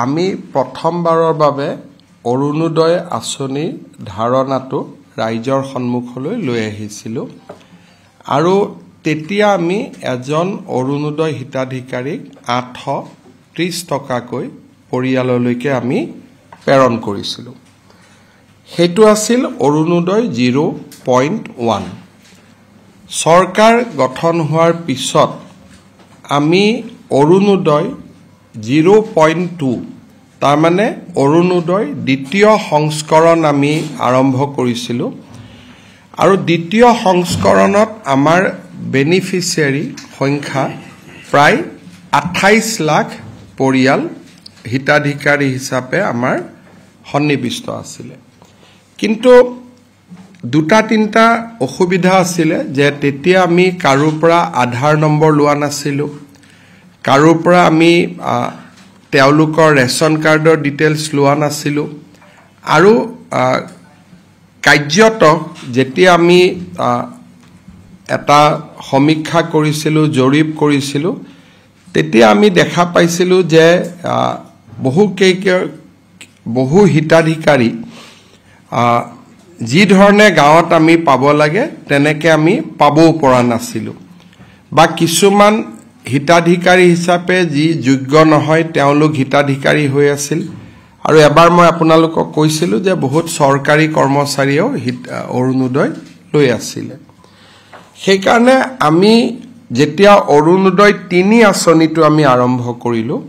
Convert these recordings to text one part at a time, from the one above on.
আমি প্ৰথমবাৰৰ বাবে অৰুণোদয় আঁচনিৰ ধাৰণাটো ৰাইজৰ সন্মুখলৈ লৈ আহিছিলোঁ আৰু তেতিয়া আমি এজন অৰুণোদয় হিতাধিকাৰীক 830 টকাকৈ পৰিয়াললৈকে আমি প্ৰেৰণ কৰিছিলোঁ। সেইটো আছিল অৰুণোদয় 0.1। চৰকাৰ গঠন হোৱাৰ পিছত আমি অৰুণোদয় 0.2 তাৰ মানে অৰুণোদয় দ্বিতীয় সংস্কৰণ আমি আৰম্ভ কৰিছিলোঁ আৰু দ্বিতীয় সংস্কৰণত আমাৰ বেনিফিচিয়াৰী সংখ্যা প্ৰায় 28 লাখ পৰিয়াল হিতাধিকাৰী হিচাপে আমাৰ সন্নিবিষ্ট আছিলে। কিন্তু দুটা তিনটা অসুবিধা আছিলে যে তেতিয়া আমি কাৰো পৰা আধাৰ নম্বৰ লোৱা নাছিলোঁ, কাৰো পৰা আমি তেওঁলোকৰ ৰেচন কাৰ্ডৰ ডিটেইলছ লোৱা নাছিলোঁ আৰু কাৰ্যত যেতিয়া আমি এটা সমীক্ষা কৰিছিলোঁ, জৰীপ কৰিছিলোঁ, তেতিয়া আমি দেখা পাইছিলোঁ যে বহু হিতাধিকাৰী যি ধৰণে গাঁৱত আমি পাব লাগে তেনেকৈ আমি পাবও পৰা নাছিলোঁ বা কিছুমান হিতাধিকাৰী হিচাপে যি যোগ্য নহয় তেওঁলোক হিতাধিকাৰী হৈ আছিল আৰু এবাৰ মই আপোনালোকক কৈছিলোঁ যে বহুত চৰকাৰী কৰ্মচাৰীয়েও অৰুণোদয় লৈ আছিলে। সেইকাৰণে আমি যেতিয়া অৰুণোদয় 3 আঁচনিটো আমি আৰম্ভ কৰিলোঁ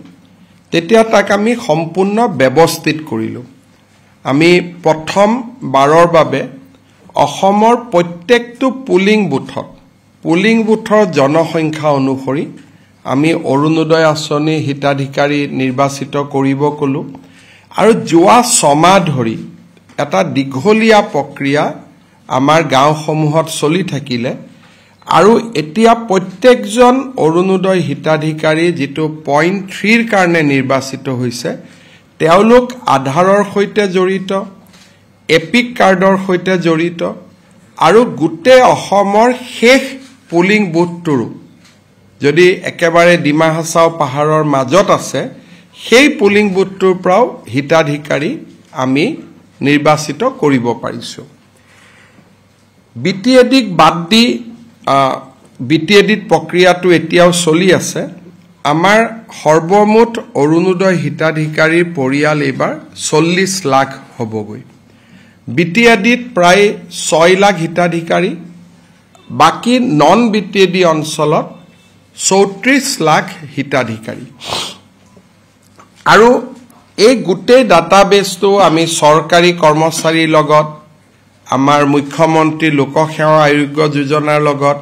তেতিয়া তাক আমি সম্পূৰ্ণ ব্যৱস্থিত কৰিলোঁ। আমি প্ৰথম বাৰৰ বাবে অসমৰ প্ৰত্যেকটো পুলিং বুথৰ জনসংখ্যা অনুসৰি আমি অৰুণোদয় আঁচনি হিতাধিকাৰী নিৰ্বাচিত কৰিব ক'লোঁ আৰু যোৱা 6 মাহ ধৰি এটা দীঘলীয়া প্ৰক্ৰিয়া আমাৰ গাঁওসমূহত চলি থাকিলে আৰু এতিয়া প্ৰত্যেকজন অৰুণোদয় হিতাধিকাৰী যিটো পইণ্ট 3ৰ কাৰণে নিৰ্বাচিত হৈছে তেওঁলোক আধাৰৰ সৈতে জড়িত, এপিক কাৰ্ডৰ সৈতে জড়িত আৰু গোটেই অসমৰ শেষ পুলিং বুথটোৰো যদি একেবাৰে ডিমা হাছাও পাহাৰৰ মাজত আছে সেই পুলিং বুথটোৰ পৰাও হিতাধিকাৰী আমি নিৰ্বাচিত কৰিব পাৰিছোঁ। বিটিএডিক বাদ দি বিটিএডিত প্ৰক্ৰিয়াটো এতিয়াও চলি আছে। আমাৰ সৰ্বমুঠ অৰুণোদয় হিতাধিকাৰীৰ পৰিয়াল এইবাৰ 40 লাখ হ'বগৈ। বিটিএডিত প্ৰায় 6 লাখ হিতাধিকাৰী, বাকী নন বিটিএডি অঞ্চলত 34 লাখ হিতাধিকাৰী আৰু এই গোটেই ডাটাবেছটো আমি চৰকাৰী কৰ্মচাৰীৰ লগত আমাৰ মুখ্যমন্ত্ৰী লোকসেৱা আয়োগ যোজনাৰ লগত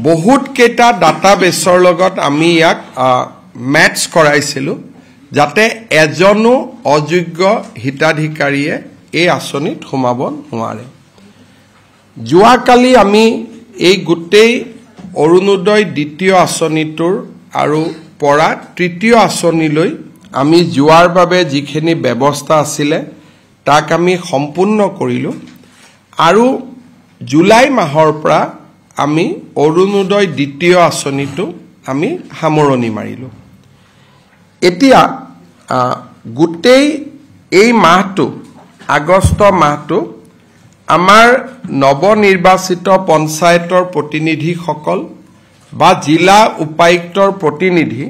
বহুত কেইটা ডাটাবেছৰ লগত আমি ইয়াক মেটচ কৰাইছিলোঁ যাতে এজনো অযোগ্য হিতাধিকাৰীয়ে এই আঁচনিত সোমাব নোৱাৰে। যোৱাকালি আমি এই গোটেই অৰুণোদয় দ্বিতীয় আঁচনিটোৰ আৰু পৰা তৃতীয় আঁচনিলৈ আমি যোৱাৰ বাবে যিখিনি ব্যৱস্থা আছিলে তাক আমি সম্পূৰ্ণ কৰিলোঁ আৰু জুলাই মাহৰ পৰা আমি অৰুণোদয় দ্বিতীয় আঁচনিটো আমি সামৰণি মাৰিলোঁ। এতিয়া গোটেই এই মাহটো আগষ্ট মাহটো আমাৰ নৱনিৰ্বাচিত পঞ্চায়তৰ প্ৰতিনিধিসকল বা জিলা উপায়ুক্তৰ প্ৰতিনিধি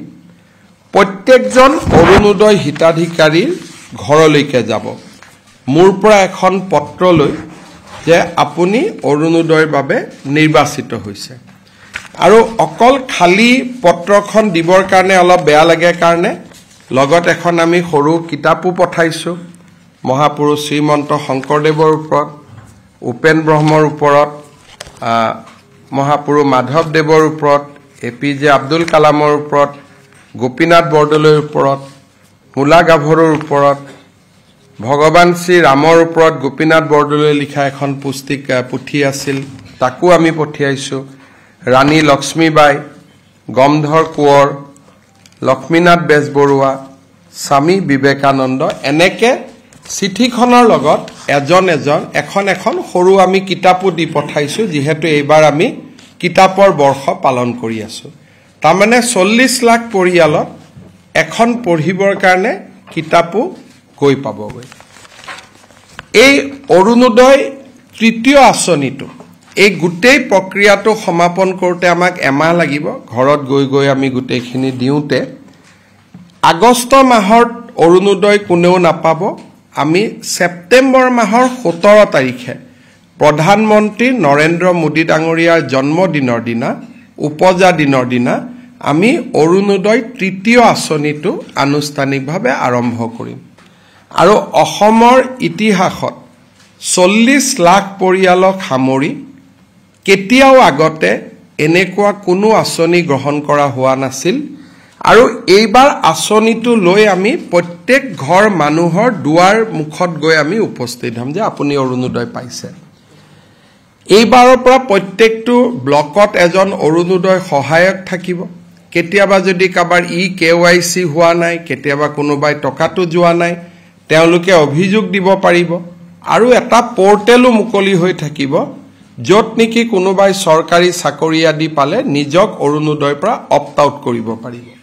প্ৰত্যেকজন অৰুণোদয় হিতাধিকাৰীৰ ঘৰলৈকে যাব। মোৰ পৰা এখন পত্ৰ লৈ যে আপুনি অৰুণোদয়ৰ বাবে নিৰ্বাচিত হৈছে আৰু অকল খালী পত্ৰখন দিবৰ কাৰণে অলপ বেয়া লাগে কাৰণে লগত এখন আমি সৰু কিতাপো পঠাইছোঁ মহাপুৰুষ শ্ৰীমন্ত শংকৰদেৱৰ ওপৰত, উপেন ব্ৰহ্মৰ ওপৰত, মহাপুৰুষ মাধৱদেৱৰ ওপৰত, APJ আব্দুল কালামৰ ওপৰত, গোপীনাথ বৰদলৈৰ ওপৰত, মূলা গাভৰুৰ ওপৰত, ভগৱান শ্ৰী ৰামৰ ওপৰত গোপীনাথ বৰদলৈ লিখা এখন পুথি আছিল তাকো আমি পঠিয়াইছোঁ, ৰাণী লক্ষ্মীবাই, গমধৰ কোঁৱৰ, লক্ষ্মীনাথ বেজবৰুৱা, স্বামী বিবেকানন্দ, এনেকৈ চিঠিখনৰ লগত এখন সৰু আমি কিতাপো দি পঠাইছোঁ যিহেতু এইবাৰ আমি কিতাপৰ বৰ্ষ পালন কৰি আছোঁ। তাৰমানে 40 লাখ পৰিয়ালত এখন পঢ়িবৰ কাৰণে কিতাপো গৈ পাবগৈ এই অৰুণোদয় তৃতীয় আঁচনিটো এই গোটেই প্ৰক্ৰিয়াটো সমাপন কৰোঁতে আমাক এমাহ লাগিব ঘৰত গৈ গৈ আমি গোটেইখিনি দিওঁতে আগষ্ট মাহত অৰুণোদয় কোনেও নাপাব আমি সেপ্টেম্বৰ মাহৰ 17 তাৰিখে প্ৰধানমন্ত্ৰী নৰেন্দ্ৰ মোদী ডাঙৰীয়াৰ জন্মদিনৰ দিনা উপজা দিনৰ দিনা আমি অৰুণোদয় তৃতীয় আঁচনিটো আনুষ্ঠানিকভাৱে আৰম্ভ কৰিম আৰু অসমৰ ইতিহাসত 40 লাখ পৰিয়ালক সামৰি কেতিয়াও আগতে এনেকুৱা কোনো আঁচনি গ্ৰহণ কৰা হোৱা নাছিল আৰু এইবাৰ আঁচনিটো লৈ আমি প্ৰত্যেক ঘৰ মানুহৰ দুৱাৰ মুখত গৈ আমি উপস্থিত হ'ম যে আপুনি অৰুণোদয় পাইছে এইবাৰৰ পৰা প্ৰত্যেকটো ব্লকত এজন অৰুণোদয় সহায়ক থাকিব কেতিয়াবা যদি কাবাৰ KYC হোৱা নাই কেতিয়াবা কোনোবাই টকাটো যোৱা নাই তেওঁলোকে অভিযোগ দিব পাৰিব আৰু এটা পোৰ্টেলো মুকলি হৈ থাকিব য'ত নেকি কোনোবাই চৰকাৰী চাকৰি আদি পালে নিজক অৰুণোদয়ৰ পৰা অপ্ট আউট কৰিব পাৰিব